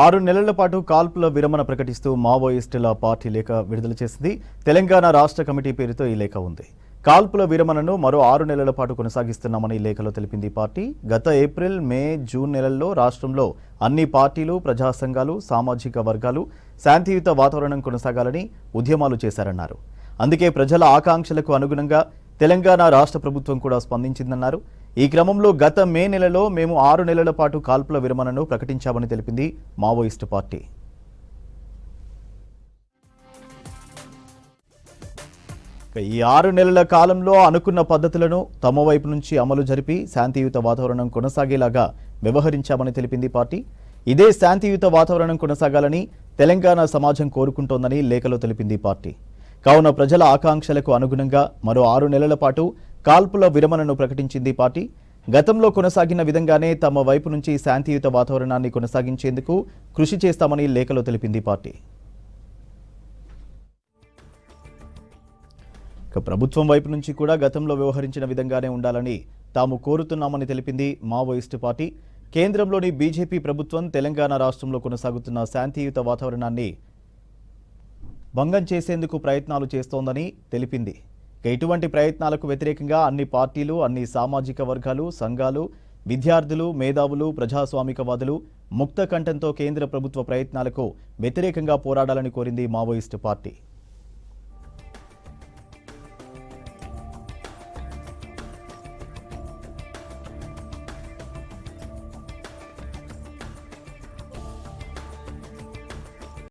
6 నెలల పాటు కాల్పుల విరమణ ప్రకటిస్తూ మావోయిస్టుల పార్టీ లేఖ విడుదల చేసింది. తెలంగాణ రాష్ట్ర కమిటీ పేరుతో ఈ లేఖ ఉంది. కాల్పుల విరమణను మరో 6 నెలల పాటు కొనసాగిస్తున్నామని లేఖలో తెలిపింది పార్టీ. గత ఏప్రిల్, మే, జూన్ నెలల్లో రాష్ట్రంలో అన్ని పార్టీలు, ప్రజా సంఘాలు, సామాజిక వర్గాలు శాంతియుత వాతావరణం కొనసాగాలని ఉద్యమాలు చేశారన్నారు. అందుకే ప్రజల ఆకాంక్షలకు అనుగుణంగా తెలంగాణ రాష్ట్ర ప్రభుత్వం కూడా స్పందించిందన్నారు. ఈ క్రమంలో గత మే నెలలో మేము 6 నెలల పాటు కాల్పుల విరమణను ప్రకటించామని తెలిపింది మావోయిస్టు పార్టీ. ఈ 6 నెలల కాలంలో అనుకున్న పద్ధతులను తమ వైపు నుంచి అమలు జరిపి శాంతియుత వాతావరణం కొనసాగేలాగా వ్యవహరించామని తెలిపింది పార్టీ. ఇదే శాంతియుత వాతావరణం కొనసాగాలని తెలంగాణ సమాజం కోరుకుంటోందని లేఖలో తెలిపింది పార్టీ. కావున ప్రజల ఆకాంక్షలకు అనుగుణంగా మరో 6 నెలల పాటు కాల్పుల విరమణను ప్రకటించింది పార్టీ. గతంలో కొనసాగిన విధంగానే తమ వైపు నుంచి శాంతియుత వాతావరణాన్ని కొనసాగించేందుకు కృషి చేస్తామని లేఖలో తెలిపింది పార్టీ. ప్రభుత్వం వైపు నుంచి కూడా గతంలో వ్యవహరించిన విధంగానే ఉండాలని తాము కోరుతున్నామని తెలిపింది మావోయిస్టు పార్టీ. కేంద్రంలోని బీజేపీ ప్రభుత్వం తెలంగాణ రాష్ట్రంలో కొనసాగుతున్న శాంతియుత వాతావరణాన్ని భంగం చేసేందుకు ప్రయత్నాలు చేస్తోందని తెలిపింది. ఇటువంటి ప్రయత్నాలకు వ్యతిరేకంగా అన్ని పార్టీలు, అన్ని సామాజిక వర్గాలు, సంఘాలు, విద్యార్థులు, మేధావులు, ప్రజాస్వామికవాదులు ముక్త కంఠంతో కేంద్ర ప్రభుత్వ ప్రయత్నాలకు వ్యతిరేకంగా పోరాడాలని కోరింది మావోయిస్టు పార్టీ.